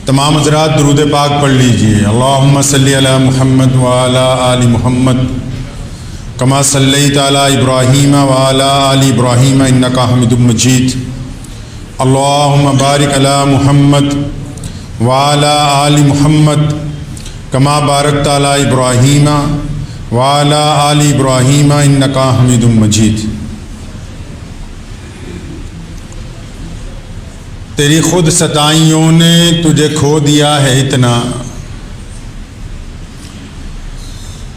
تمام حضرات درود پاک پڑھ لیجئے۔ اللہم صلی علی محمد وعلی آل محمد کما صلیت علی ابراہیم وعلی آل ابراہیم انکا حمید مجید۔ اللہم بارک علی محمد وعلی آل محمد کما بارکت علی ابراہیم وعلی آل ابراہیم انکا حمید مجید۔ تیری خود ستائیوں نے تجھے کھو دیا ہے اتنا،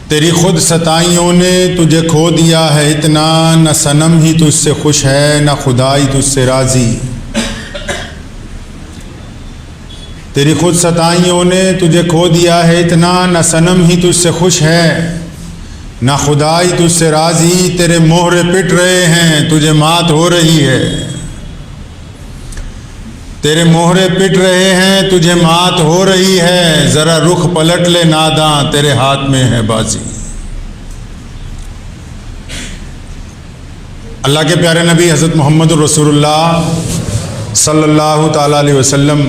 تیری خود ستائیوں نے تجھے کھو دیا ہے اتنا، نہ صنم ہی تجھ سے خوش ہے نہ خدائی تجھ سے راضی۔ تیری خود ستائیوں نے تجھے کھو دیا ہے اتنا، نہ صنم ہی تجھ سے خوش ہے نہ خدائی تجھ سے راضی۔ تیرے مہرے پٹ رہے ہیں تجھے مات ہو رہی ہے، تیرے مہرے پٹ رہے ہیں تجھے مات ہو رہی ہے، ذرا رخ پلٹ لے ناداں تیرے ہاتھ میں ہے بازی۔ اللہ کے پیارے نبی حضرت محمد رسول اللہ صلی اللہ تعالیٰ علیہ وسلم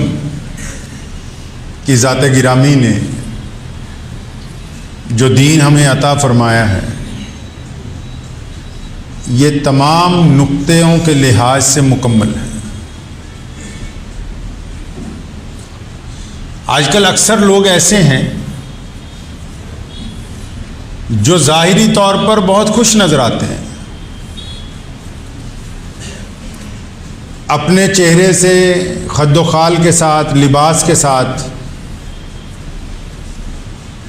کی ذات گرامی نے جو دین ہمیں عطا فرمایا ہے، یہ تمام نقطوں کے لحاظ سے مکمل ہے۔ آج کل اکثر لوگ ایسے ہیں جو ظاہری طور پر بہت خوش نظر آتے ہیں، اپنے چہرے سے خد و خال کے ساتھ، لباس کے ساتھ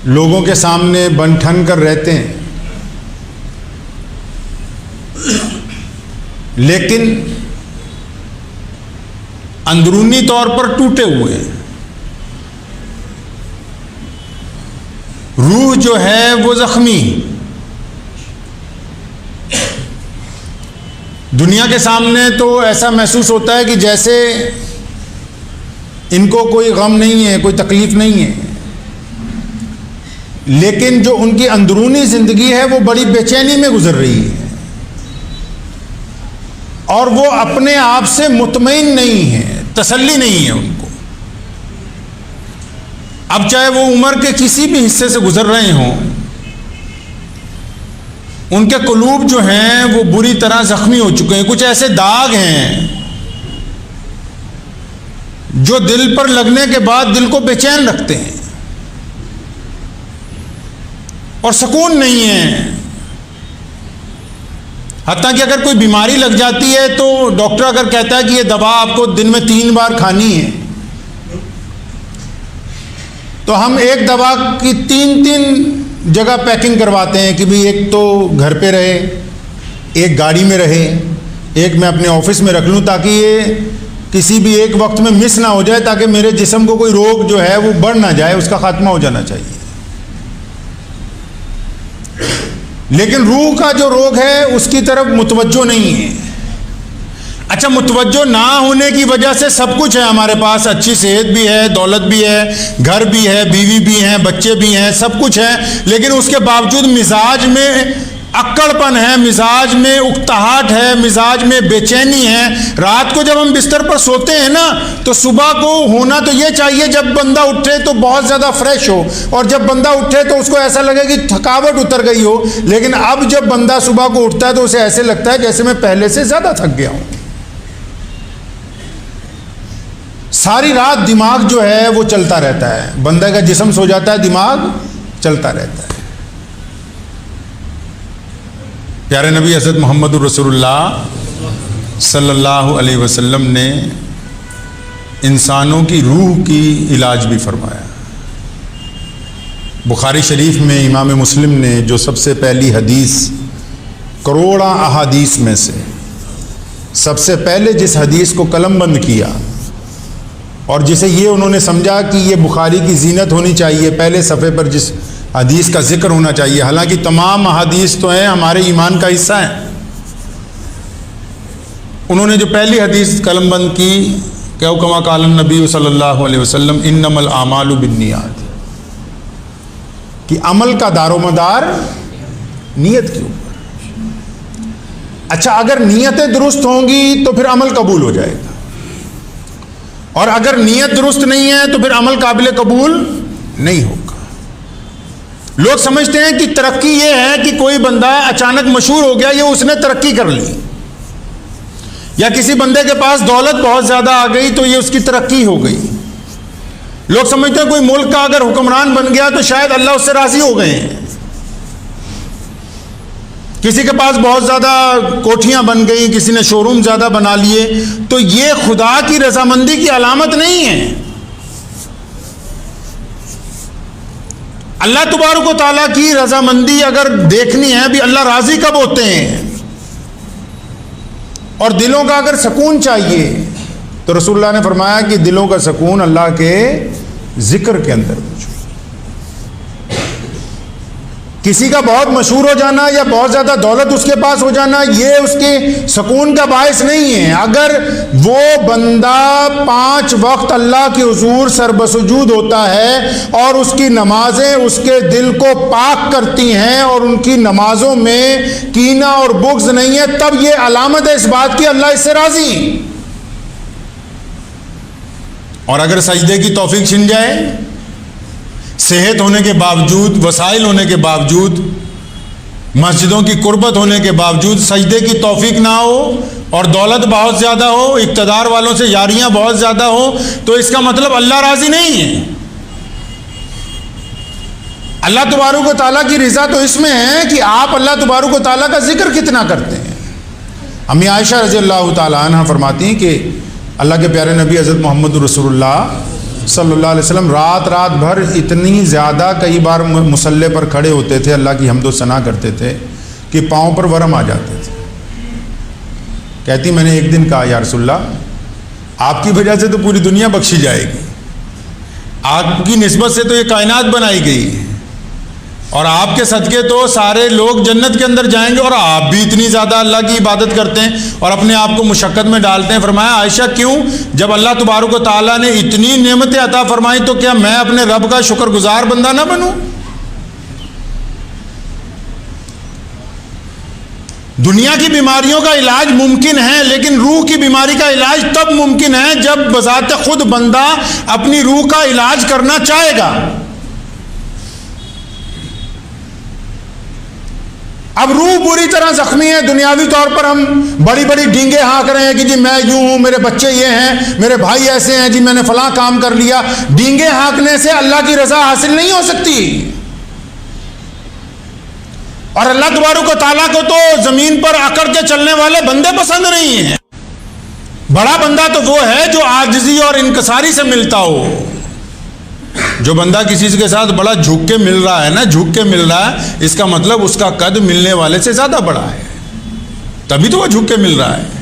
لوگوں کے سامنے بن ٹھن کر رہتے ہیں، لیکن اندرونی طور پر ٹوٹے ہوئے ہیں۔ روح جو ہے وہ زخمی، دنیا کے سامنے تو ایسا محسوس ہوتا ہے کہ جیسے ان کو کوئی غم نہیں ہے، کوئی تکلیف نہیں ہے، لیکن جو ان کی اندرونی زندگی ہے وہ بڑی بے چینی میں گزر رہی ہے، اور وہ اپنے آپ سے مطمئن نہیں ہے، تسلی نہیں ہے ان کو۔ اب چاہے وہ عمر کے کسی بھی حصے سے گزر رہے ہوں، ان کے قلوب جو ہیں وہ بری طرح زخمی ہو چکے ہیں۔ کچھ ایسے داغ ہیں جو دل پر لگنے کے بعد دل کو بے چین رکھتے ہیں اور سکون نہیں ہے۔ حتیٰ کہ اگر کوئی بیماری لگ جاتی ہے تو ڈاکٹر اگر کہتا ہے کہ یہ دوا آپ کو دن میں 3 بار کھانی ہے، تو ہم ایک دوا کی 3 جگہ پیکنگ کرواتے ہیں کہ بھئی ایک تو گھر پہ رہے، ایک گاڑی میں رہے، ایک میں اپنے آفس میں رکھ لوں تاکہ یہ کسی بھی ایک وقت میں مس نہ ہو جائے، تاکہ میرے جسم کو کوئی روگ جو ہے وہ بڑھ نہ جائے، اس کا خاتمہ ہو جانا چاہیے۔ لیکن روح کا جو روگ ہے اس کی طرف متوجہ نہیں ہے۔ اچھا، متوجہ نہ ہونے کی وجہ سے سب کچھ ہے ہمارے پاس، اچھی صحت بھی ہے، دولت بھی ہے، گھر بھی ہے، بیوی بھی ہیں، بچے بھی ہیں، سب کچھ ہے، لیکن اس کے باوجود مزاج میں اکڑ پن ہے، مزاج میں اکتاہٹ ہے، مزاج میں بے چینی ہے۔ رات کو جب ہم بستر پر سوتے ہیں نا تو صبح کو ہونا تو یہ چاہیے جب بندہ اٹھے تو بہت زیادہ فریش ہو، اور جب بندہ اٹھے تو اس کو ایسا لگے کہ تھکاوٹ اتر گئی ہو، لیکن اب جب بندہ صبح کو اٹھتا ہے تو اسے ایسے لگتا ہے جیسے میں پہلے سے زیادہ تھک گیا ہوں۔ ساری رات دماغ جو ہے وہ چلتا رہتا ہے، بندہ کا جسم سو جاتا ہے، دماغ چلتا رہتا ہے۔ پیارے نبی حضرت محمد رسول اللہ صلی اللہ علیہ وسلم نے انسانوں کی روح کی علاج بھی فرمایا۔ بخاری شریف میں امام مسلم نے جو سب سے پہلی حدیث کروڑاں احادیث میں سے سب سے پہلے جس حدیث کو قلم بند کیا اور جسے یہ انہوں نے سمجھا کہ یہ بخاری کی زینت ہونی چاہیے، پہلے صفحے پر جس حدیث کا ذکر ہونا چاہیے، حالانکہ تمام احادیث تو ہیں ہمارے ایمان کا حصہ ہیں، انہوں نے جو پہلی حدیث قلم بند کی کہ کما قال النبی صلی اللہ علیہ وسلم انما الاعمال بالنیات، کہ عمل کا دار و مدار نیت کے اوپر۔ اچھا، اگر نیتیں درست ہوں گی تو پھر عمل قبول ہو جائے گا، اور اگر نیت درست نہیں ہے تو پھر عمل قابل قبول نہیں ہوگا۔ لوگ سمجھتے ہیں کہ ترقی یہ ہے کہ کوئی بندہ اچانک مشہور ہو گیا، یہ اس نے ترقی کر لی، یا کسی بندے کے پاس دولت بہت زیادہ آ گئی تو یہ اس کی ترقی ہو گئی۔ لوگ سمجھتے ہیں کوئی ملک کا اگر حکمران بن گیا تو شاید اللہ اس سے راضی ہو گئے ہیں۔ کسی کے پاس بہت زیادہ کوٹھیاں بن گئی، کسی نے شو روم زیادہ بنا لیے، تو یہ خدا کی رضامندی کی علامت نہیں ہے۔ اللہ تبارک و تعالیٰ کی رضامندی اگر دیکھنی ہے بھی، اللہ راضی کب ہوتے ہیں اور دلوں کا اگر سکون چاہیے تو رسول اللہ نے فرمایا کہ دلوں کا سکون اللہ کے ذکر کے اندر موجود۔ کسی کا بہت مشہور ہو جانا یا بہت زیادہ دولت اس کے پاس ہو جانا یہ اس کے سکون کا باعث نہیں ہے۔ اگر وہ بندہ 5 وقت اللہ کے حضور سر بسجود ہوتا ہے اور اس کی نمازیں اس کے دل کو پاک کرتی ہیں اور ان کی نمازوں میں کینہ اور بغض نہیں ہے، تب یہ علامت ہے اس بات کی اللہ اس سے راضی۔ اور اگر سجدے کی توفیق چھن جائے، صحت ہونے کے باوجود، وسائل ہونے کے باوجود، مسجدوں کی قربت ہونے کے باوجود سجدے کی توفیق نہ ہو اور دولت بہت زیادہ ہو، اقتدار والوں سے یاریاں بہت زیادہ ہو، تو اس کا مطلب اللہ راضی نہیں ہے۔ اللہ تبارک و تعالیٰ کی رضا تو اس میں ہے کہ آپ اللہ تبارک و تعالیٰ کا ذکر کتنا کرتے ہیں۔ امی عائشہ رضی اللہ تعالیٰ عنہ فرماتی ہیں کہ اللہ کے پیارے نبی حضرت محمد رسول اللہ صلی اللہ علیہ وسلم رات بھر اتنی زیادہ کئی بار مصلی پر کھڑے ہوتے تھے، اللہ کی حمد و ثنا کرتے تھے کہ پاؤں پر ورم آ جاتے تھے۔ کہتی میں نے ایک دن کہا یا رسول اللہ آپ کی وجہ سے تو پوری دنیا بخشی جائے گی، آپ کی نسبت سے تو یہ کائنات بنائی گئی ہے اور آپ کے صدقے تو سارے لوگ جنت کے اندر جائیں گے، اور آپ بھی اتنی زیادہ اللہ کی عبادت کرتے ہیں اور اپنے آپ کو مشقت میں ڈالتے ہیں۔ فرمایا عائشہ کیوں؟ جب اللہ تبارک و تعالیٰ نے اتنی نعمتیں عطا فرمائی تو کیا میں اپنے رب کا شکر گزار بندہ نہ بنوں؟ دنیا کی بیماریوں کا علاج ممکن ہے، لیکن روح کی بیماری کا علاج تب ممکن ہے جب بذات خود بندہ اپنی روح کا علاج کرنا چاہے گا۔ اب روح بری طرح زخمی ہے، دنیاوی طور پر ہم بڑی بڑی ڈینگیں ہانک رہے ہیں کہ جی میں یوں ہوں، میرے بچے یہ ہیں، میرے بھائی ایسے ہیں، جی میں نے فلاں کام کر لیا۔ ڈینگیں ہانکنے سے اللہ کی رضا حاصل نہیں ہو سکتی، اور اللہ تبارک و تعالیٰ کو تو زمین پر اکڑ کے چلنے والے بندے پسند نہیں ہیں۔ بڑا بندہ تو وہ ہے جو عاجزی اور انکساری سے ملتا ہو۔ جو بندہ کسی کے ساتھ بڑا جھک کے مل رہا ہے نا، جھک کے مل رہا ہے، اس کا مطلب اس کا قد ملنے والے سے زیادہ بڑا ہے، تبھی تو وہ جھک کے مل رہا ہے۔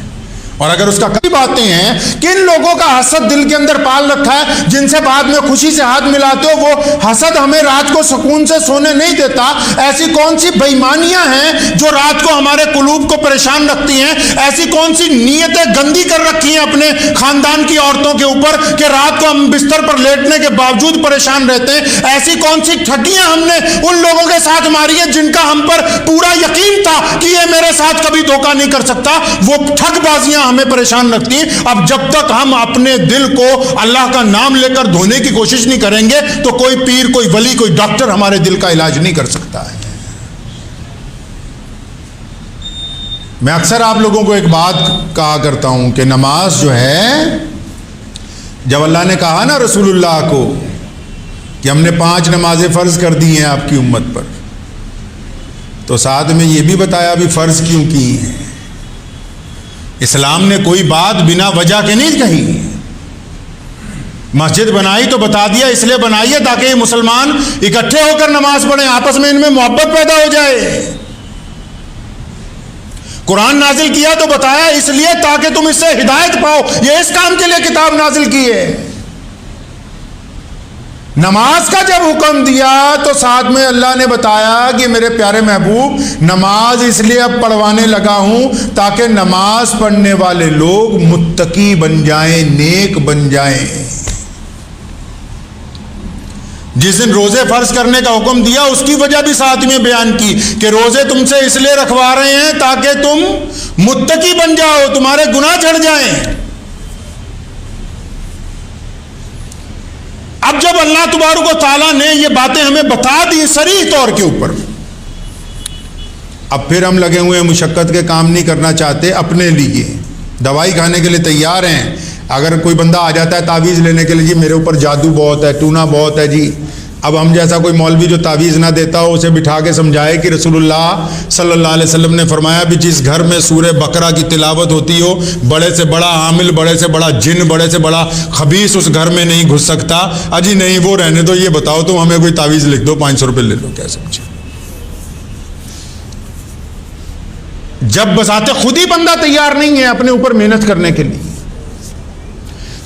اور اگر اس کا کئی باتیں ہیں کہ ان لوگوں کا حسد دل کے اندر پال رکھا ہے، جن سے بعد میں خوشی سے ہاتھ ملاتے ہو، وہ حسد ہمیں رات کو سکون سے سونے نہیں دیتا۔ ایسی کون سی بےایمانیاں ہیں جو رات کو ہمارے قلوب کو پریشان رکھتی ہیں؟ ایسی کون سی نیتیں گندی کر رکھی ہیں اپنے خاندان کی عورتوں کے اوپر کہ رات کو ہم بستر پر لیٹنے کے باوجود پریشان رہتے ہیں؟ ایسی کون سی ٹھگیاں ہم نے ان لوگوں کے ساتھ ماری ہیں جن کا ہم پر پورا یقین تھا کہ یہ میرے ساتھ کبھی دھوکہ نہیں کر سکتا؟ وہ ٹھگ بازیاں ہمیں پریشان رکھتی ہیں۔ اب جب تک ہم اپنے دل کو اللہ کا نام لے کر دھونے کی کوشش نہیں کریں گے تو کوئی پیر، کوئی ولی، کوئی ڈاکٹر ہمارے دل کا علاج نہیں کر سکتا ہے۔ میں اکثر آپ لوگوں کو ایک بات کہا کرتا ہوں کہ نماز جو ہے، جب اللہ نے کہا نا رسول اللہ کو کہ ہم نے 5 نمازیں فرض کر دی ہیں آپ کی امت پر، تو ساتھ میں یہ بھی بتایا بھی فرض کیوں کی ہیں۔ اسلام نے کوئی بات بنا وجہ کے نہیں کہی۔ مسجد بنائی تو بتا دیا اس لیے بنائی ہے تاکہ یہ مسلمان اکٹھے ہو کر نماز پڑھیں، آپس میں ان میں محبت پیدا ہو جائے۔ قرآن نازل کیا تو بتایا اس لیے تاکہ تم اس سے ہدایت پاؤ، یہ اس کام کے لیے کتاب نازل کی ہے۔ نماز کا جب حکم دیا تو ساتھ میں اللہ نے بتایا کہ میرے پیارے محبوب نماز اس لیے اب پڑھوانے لگا ہوں تاکہ نماز پڑھنے والے لوگ متقی بن جائیں، نیک بن جائیں۔ جس دن روزے فرض کرنے کا حکم دیا اس کی وجہ بھی ساتھ میں بیان کی کہ روزے تم سے اس لیے رکھوا رہے ہیں تاکہ تم متقی بن جاؤ، تمہارے گناہ جھڑ جائیں۔ اب جب اللہ تبارک و تعالیٰ نے یہ باتیں ہمیں بتا دی صریح طور کے اوپر، اب پھر ہم لگے ہوئے ہیں مشقت کے کام نہیں کرنا چاہتے، اپنے لیے دوائی کھانے کے لیے تیار ہیں۔ اگر کوئی بندہ آ جاتا ہے تعویذ لینے کے لیے، جی میرے اوپر جادو بہت ہے، ٹونا بہت ہے جی، اب ہم جیسا کوئی مولوی جو تعویذ نہ دیتا ہو اسے بٹھا کے سمجھائے کہ رسول اللہ صلی اللہ علیہ وسلم نے فرمایا بھی جس گھر میں سورہ بقرہ کی تلاوت ہوتی ہو، بڑے سے بڑا عامل، بڑے سے بڑا جن، بڑے سے بڑا خبیث اس گھر میں نہیں گھس سکتا۔ اجی نہیں، وہ رہنے دو، یہ بتاؤ تم ہمیں کوئی تعویذ لکھ دو، 500 روپے لے لو، کیا سمجھے؟ جب بذات خود ہی بندہ تیار نہیں ہے اپنے اوپر محنت کرنے کے لیے۔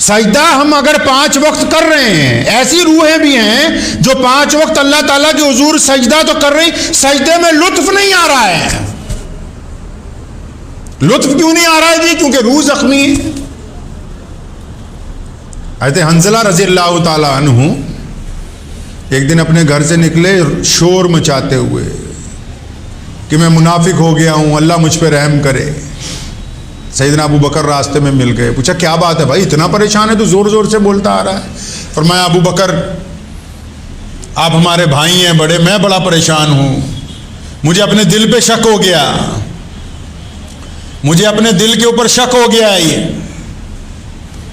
سجدہ ہم اگر 5 وقت کر رہے ہیں، ایسی روحیں بھی ہیں جو 5 وقت اللہ تعالیٰ کے حضور سجدہ تو کر رہی، سجدے میں لطف نہیں آ رہا ہے۔ لطف کیوں نہیں آ رہا ہے جی؟ کیونکہ روح زخمی ہے۔ حضرت حنظلہ رضی اللہ تعالیٰ عنہ ایک دن اپنے گھر سے نکلے شور مچاتے ہوئے کہ میں منافق ہو گیا ہوں، اللہ مجھ پہ رحم کرے۔ سیدنا ابو بکر راستے میں مل گئے، پوچھا کیا بات ہے بھائی، اتنا پریشان ہے تو زور زور سے بولتا آ رہا ہے؟ فرمایا ابو بکر آپ ہمارے بھائی ہیں بڑے، میں بڑا پریشان ہوں، مجھے اپنے دل پہ شک ہو گیا، مجھے اپنے دل کے اوپر شک ہو گیا ہے۔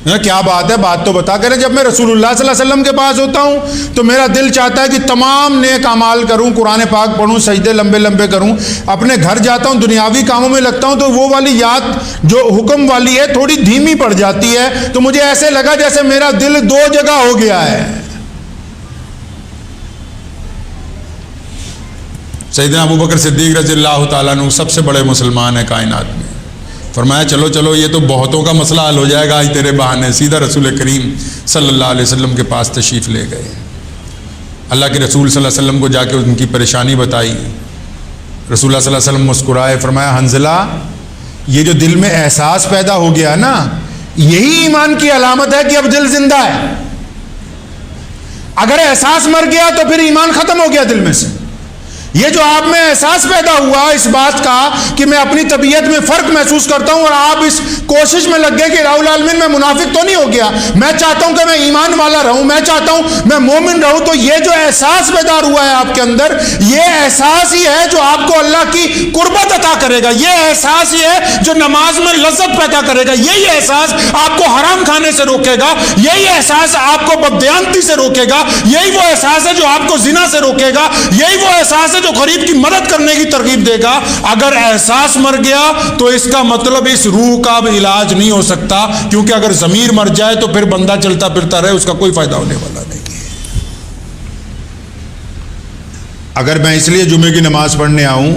یہ کیا بات ہے، بات تو بتا کرے۔ جب میں رسول اللہ صلی اللہ علیہ وسلم کے پاس ہوتا ہوں تو میرا دل چاہتا ہے کہ تمام نیک اعمال کروں، قرآن پاک پڑھوں، سجدے لمبے لمبے کروں۔ اپنے گھر جاتا ہوں، دنیاوی کاموں میں لگتا ہوں تو وہ والی یاد جو حکم والی ہے تھوڑی دھیمی پڑ جاتی ہے، تو مجھے ایسے لگا جیسے میرا دل 2 جگہ ہو گیا ہے۔ سیدنا ابو بکر صدیق رضی اللہ تعالیٰ عنہ سب سے بڑے مسلمان ہیں کائنات میں، فرمایا چلو چلو یہ تو بہتوں کا مسئلہ حل ہو جائے گا آج تیرے بہانے۔ سیدھا رسول کریم صلی اللہ علیہ وسلم کے پاس تشریف لے گئے، اللہ کے رسول صلی اللہ علیہ وسلم کو جا کے ان کی پریشانی بتائی۔ رسول اللہ صلی اللہ علیہ وسلم مسکرائے، فرمایا حنظلہ یہ جو دل میں احساس پیدا ہو گیا نا، یہی ایمان کی علامت ہے کہ اب دل زندہ ہے۔ اگر احساس مر گیا تو پھر ایمان ختم ہو گیا دل میں سے۔ یہ جو آپ میں احساس پیدا ہوا اس بات کا کہ میں اپنی طبیعت میں فرق محسوس کرتا ہوں، اور آپ اس کوشش میں لگ گئے کہ راہ العالمین میں منافق تو نہیں ہو گیا، میں چاہتا ہوں کہ میں ایمان والا رہوں، میں چاہتا ہوں میں مومن رہوں، تو یہ جو احساس بیدار ہوا ہے آپ کے اندر، یہ احساس ہی ہے جو آپ کو اللہ کی قربت عطا کرے گا، یہ احساس ہی ہے جو نماز میں لذت پیدا کرے گا، یہی احساس آپ کو حرام کھانے سے روکے گا، یہی احساس آپ کو بددیانتی سے روکے گا، یہی وہ احساس ہے جو آپ کو زنا سے روکے گا، یہی وہ احساس ہے جو غریب کی مدد کرنے کی ترغیب دے گا۔ اگر احساس مر گیا تو اس کا مطلب اس روح کا اب علاج نہیں ہو سکتا، کیونکہ اگر ضمیر مر جائے تو پھر بندہ چلتا پھرتا رہے، اس کا کوئی فائدہ ہونے والا نہیں ہے۔ اگر میں اس لیے جمعے کی نماز پڑھنے آؤں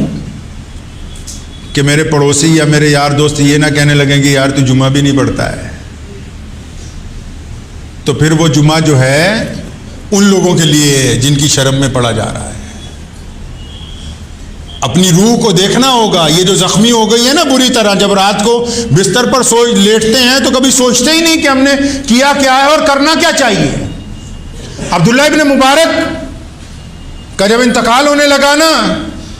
کہ میرے پڑوسی یا میرے یار دوست یہ نہ کہنے لگیں کہ یار تو جمعہ بھی نہیں پڑھتا ہے، تو پھر وہ جمعہ جو ہے ان لوگوں کے لیے جن کی شرم میں پڑھا جا رہا ہے۔ اپنی روح کو دیکھنا ہوگا، یہ جو زخمی ہو گئی ہے نا بری طرح، جب رات کو بستر پر لیٹتے ہیں تو کبھی سوچتے ہی نہیں کہ ہم نے کیا کیا ہے اور کرنا کیا چاہیے۔ عبداللہ ابن مبارک کا جب انتقال ہونے لگا نا،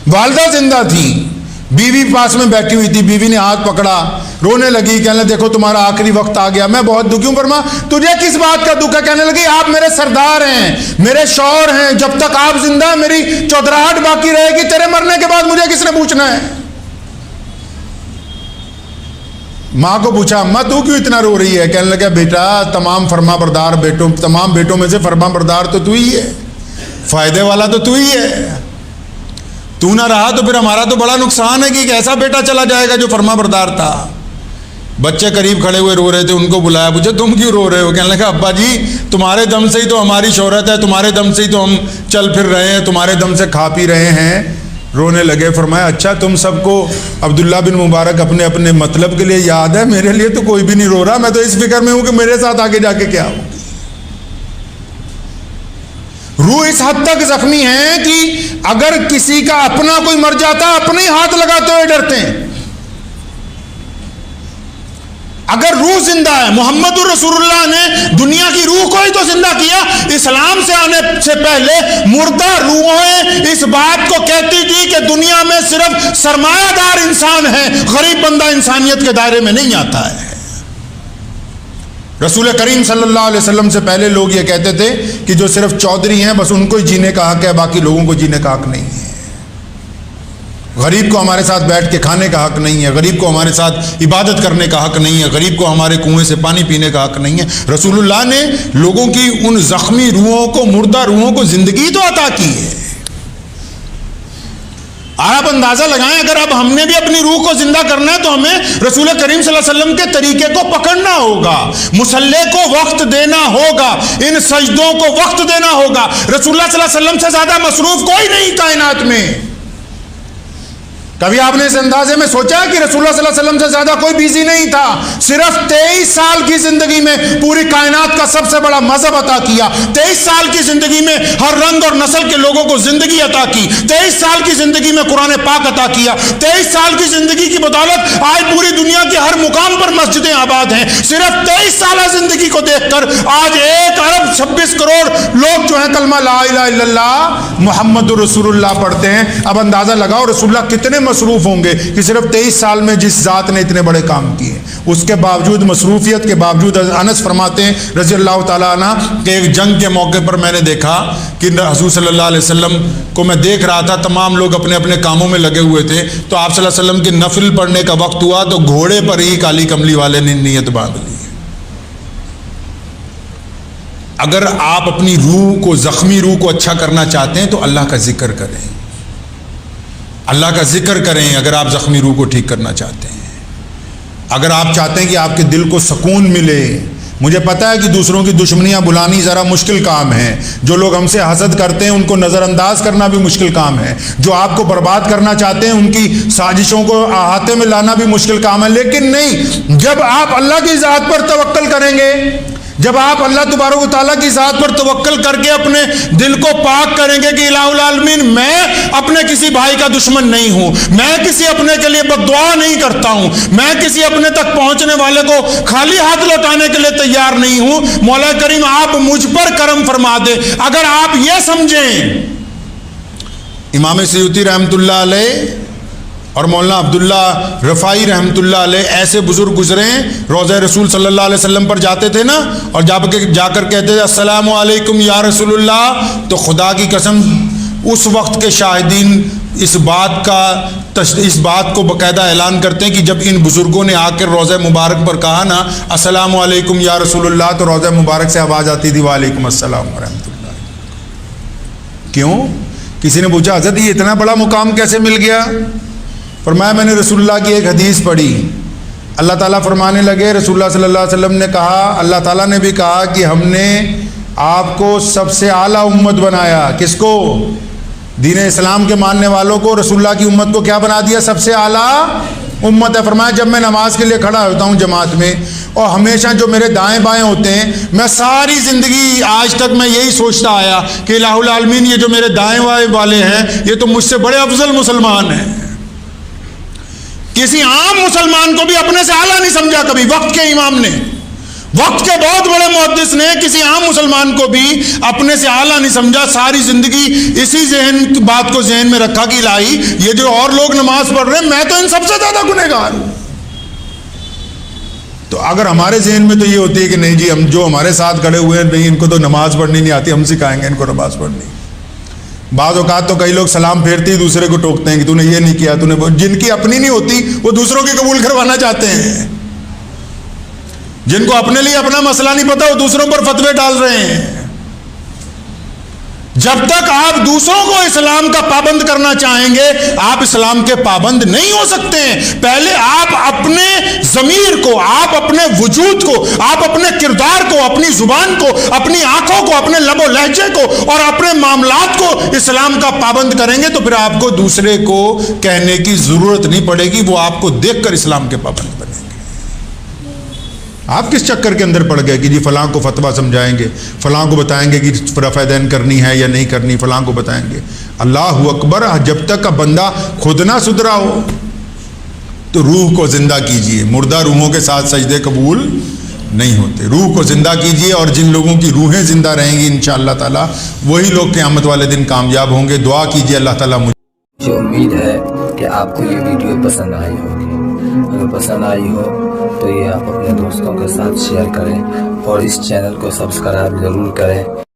والدہ زندہ تھی، بیوی پاس میں بیٹھی ہوئی تھی، بیوی نے ہاتھ پکڑا، رونے لگی، کہنے دیکھو تمہارا آخری وقت آ گیا، میں بہت دکھی ہوں۔ فرما تجھے کس بات کا دکھ ہے؟ کہنے لگی آپ میرے سردار ہیں، میرے شوہر ہیں، جب تک آپ زندہ ہیں میری چودراہٹ باقی رہے گی، تیرے مرنے کے بعد مجھے کس نے پوچھنا ہے؟ ماں کو پوچھا اماں تو کیوں اتنا رو رہی ہے؟ کہنے لگا بیٹا تمام فرما بردار تمام بیٹوں میں سے فرما بردار تو ہی ہے، فائدے والا تو ہی ہے، تو نہ رہا تو پھر ہمارا تو بڑا نقصان ہے کہ ایک ایسا بیٹا چلا جائے گا جو فرما بردار تھا۔ بچے قریب کھڑے ہوئے رو رہے تھے، ان کو بلایا، پوچھا تم کیوں رو رہے ہو؟ کہنے لگا ابا جی تمہارے دم سے ہی تو ہماری شہرت ہے، تمہارے دم سے ہی تو ہم چل پھر رہے ہیں، تمہارے دم سے کھا پی رہے ہیں۔ رونے لگے۔ فرمایا اچھا تم سب کو عبداللہ بن مبارک اپنے اپنے مطلب کے لیے یاد ہے، میرے لیے تو کوئی بھی نہیں رو رہا، میں تو اس فکر میں ہوں کہ میرے ساتھ آگے جا کے کیا ہو۔ روح اس حد تک زخمی ہے کہ اگر کسی کا اپنا کوئی مر جاتا اپنے ہاتھ لگاتے ہوئے ڈرتے ہیں۔ اگر روح زندہ ہے، محمد الرسول اللہ نے دنیا کی روح کو ہی تو زندہ کیا۔ اسلام سے آنے سے پہلے مردہ روحیں اس بات کو کہتی تھی کہ دنیا میں صرف سرمایہ دار انسان ہے، غریب بندہ انسانیت کے دائرے میں نہیں آتا ہے۔ رسول کریم صلی اللہ علیہ وسلم سے پہلے لوگ یہ کہتے تھے کہ جو صرف چودھری ہیں بس ان کو ہی جینے کا حق ہے، باقی لوگوں کو جینے کا حق نہیں ہے۔ غریب کو ہمارے ساتھ بیٹھ کے کھانے کا حق نہیں ہے، غریب کو ہمارے ساتھ عبادت کرنے کا حق نہیں ہے، غریب کو ہمارے کنویں سے پانی پینے کا حق نہیں ہے۔ رسول اللہ نے لوگوں کی ان زخمی روحوں کو، مردہ روحوں کو زندگی تو عطا کی ہے۔ آپ اندازہ لگائیں، اگر اب ہم نے بھی اپنی روح کو زندہ کرنا ہے تو ہمیں رسول کریم صلی اللہ علیہ وسلم کے طریقے کو پکڑنا ہوگا، مصلی کو وقت دینا ہوگا، ان سجدوں کو وقت دینا ہوگا۔ رسول اللہ صلی اللہ علیہ وسلم سے زیادہ مصروف کوئی نہیں کائنات میں۔ کبھی آپ نے اس اندازے میں سوچا کہ رسول اللہ صلی اللہ علیہ وسلم سے زیادہ کوئی بیزی نہیں تھا؟ صرف 23 سال کی زندگی میں پوری کائنات کا سب سے بڑا مذہب عطا کیا، 23 سال کی زندگی میں ہر رنگ اور نسل کے لوگوں کو زندگی عطا کی، 23 سال کی زندگی میں قرآن پاک عطا کیا، 23 سال کی زندگی کی بدولت آج پوری دنیا کے ہر مقام پر مسجدیں آباد ہیں۔ صرف 23 سالہ زندگی کو دیکھ کر آج 1 ارب 26 کروڑ لوگ جو ہیں کلمہ لا الہ الا اللہ محمد رسول اللہ پڑھتے ہیں۔ اب اندازہ لگاؤ رسول اللہ کتنے مصروف ہوں گے کہ صرف 23 سال میں جس ذات نے اتنے بڑے کام کیے، اس کے باوجود، مصروفیت کے باوجود، انس فرماتے ہیں رضی اللہ تعالیٰ عنہ کہ ایک جنگ کے موقع پر میں نے دیکھا کہ حضور صلی اللہ علیہ وسلم کو میں دیکھ رہا تھا، تمام لوگ اپنے اپنے کاموں میں لگے ہوئے تھے، تو آپ صلی اللہ علیہ وسلم کی نفل پڑھنے کا وقت ہوا تو گھوڑے پر ہی کالی کملی والے نے نیت باندھ لی۔ اگر آپ اپنی روح کو، زخمی روح کو اچھا کرنا چاہتے ہیں تو اللہ کا ذکر کریں، اللہ کا ذکر کریں۔ اگر آپ زخمی روح کو ٹھیک کرنا چاہتے ہیں، اگر آپ چاہتے ہیں کہ آپ کے دل کو سکون ملے، مجھے پتہ ہے کہ دوسروں کی دشمنیاں بلانی ذرا مشکل کام ہے، جو لوگ ہم سے حسد کرتے ہیں ان کو نظر انداز کرنا بھی مشکل کام ہے، جو آپ کو برباد کرنا چاہتے ہیں ان کی سازشوں کو احاطے میں لانا بھی مشکل کام ہے، لیکن نہیں، جب آپ اللہ کی ذات پر توکل کریں گے، جب آپ اللہ تبارک و تعالیٰ کی ذات پر توکل کر کے اپنے دل کو پاک کریں گے کہ الہ العالمین میں اپنے کسی بھائی کا دشمن نہیں ہوں، میں کسی اپنے کے لیے بد دعا نہیں کرتا ہوں، میں کسی اپنے تک پہنچنے والے کو خالی ہاتھ لوٹانے کے لیے تیار نہیں ہوں، مولا کریم آپ مجھ پر کرم فرما دے۔ اگر آپ یہ سمجھیں، امام سیوطی رحمۃ اللہ علیہ اور مولانا عبداللہ رفاعی رحمۃ اللہ علیہ ایسے بزرگ گزرے ہیں، روضہ رسول صلی اللہ علیہ وسلم پر جاتے تھے نا، اور جا کر کہتے تھے السلام علیکم یا رسول اللہ، تو خدا کی قسم اس وقت کے شاہدین اس بات کو باقاعدہ اعلان کرتے ہیں کہ جب ان بزرگوں نے آ کر روضہ مبارک پر کہا نا السلام علیکم یا رسول اللہ، تو روضہ مبارک سے آواز آتی تھی وعلیکم السلام ورحمۃ اللہ۔ کیوں؟ کسی نے پوچھا حضرت یہ اتنا بڑا مقام کیسے مل گیا؟ فرمایا میں نے رسول اللہ کی ایک حدیث پڑھی، اللہ تعالیٰ فرمانے لگے، رسول اللہ صلی اللہ علیہ وسلم نے کہا، اللہ تعالیٰ نے بھی کہا کہ ہم نے آپ کو سب سے اعلیٰ امت بنایا۔ کس کو؟ دین اسلام کے ماننے والوں کو رسول اللہ کی امت کو کیا بنا دیا؟ سب سے اعلیٰ امت ہے۔ فرمایا جب میں نماز کے لیے کھڑا ہوتا ہوں جماعت میں، اور ہمیشہ جو میرے دائیں بائیں ہوتے ہیں، میں ساری زندگی آج تک میں یہی سوچتا آیا کہ الہ العالمین یہ جو میرے دائیں بائیں والے ہیں یہ تو مجھ سے بڑے افضل مسلمان ہیں۔ کسی عام مسلمان کو بھی اپنے سے اعلیٰ نہیں سمجھا کبھی، وقت کے امام نے، وقت کے بہت بڑے محدث نے کسی عام مسلمان کو بھی اپنے سے اعلیٰ نہیں سمجھا۔ ساری زندگی اسی بات کو ذہن میں رکھا کہ الہی یہ جو اور لوگ نماز پڑھ رہے ہیں میں تو ان سب سے زیادہ گنہگار ہوں۔ تو اگر ہمارے ذہن میں تو یہ ہوتی ہے کہ نہیں جی ہم جو ہمارے ساتھ کھڑے ہوئے ہیں نہیں ان کو تو نماز پڑھنی نہیں آتی، ہم سکھائیں گے ان کو نماز پڑھنی۔ بعض اوقات تو کئی لوگ سلام پھیرتے ہی دوسرے کو ٹوکتے ہیں کہ تو نے یہ نہیں کیا، تو نے، جن کی اپنی نہیں ہوتی وہ دوسروں کی قبول کروانا چاہتے ہیں، جن کو اپنے لیے اپنا مسئلہ نہیں پتا وہ دوسروں پر فتوے ڈال رہے ہیں۔ جب تک آپ دوسروں کو اسلام کا پابند کرنا چاہیں گے آپ اسلام کے پابند نہیں ہو سکتے ہیں۔ پہلے آپ اپنے ضمیر کو، آپ اپنے وجود کو، آپ اپنے کردار کو، اپنی زبان کو، اپنی آنکھوں کو، اپنے لب و لہجے کو اور اپنے معاملات کو اسلام کا پابند کریں گے تو پھر آپ کو دوسرے کو کہنے کی ضرورت نہیں پڑے گی، وہ آپ کو دیکھ کر اسلام کے پابند بنے گے۔ آپ کس چکر کے اندر پڑ گئے کہ جی فلاں کو فتویٰ سمجھائیں گے، فلاں کو بتائیں گے کہ رفع دین کرنی ہے یا نہیں کرنی، فلاں کو بتائیں گے۔ اللہ اکبر، جب تک بندہ خود نہ سدھرا ہو تو روح کو زندہ کیجئے، مردہ روحوں کے ساتھ سجدے قبول نہیں ہوتے۔ روح کو زندہ کیجئے، اور جن لوگوں کی روحیں زندہ رہیں گی انشاءاللہ تعالی وہی لوگ قیامت والے دن کامیاب ہوں گے۔ دعا کیجئے اللہ تعالیٰ مجھے امید ہے کہ آپ کو یہ ویڈیو پسند آئی ہوگی۔ اگر پسند آئی ہو تو یہ آپ اپنے دوستوں کے ساتھ شیئر کریں اور اس چینل کو سبسکرائب ضرور کریں.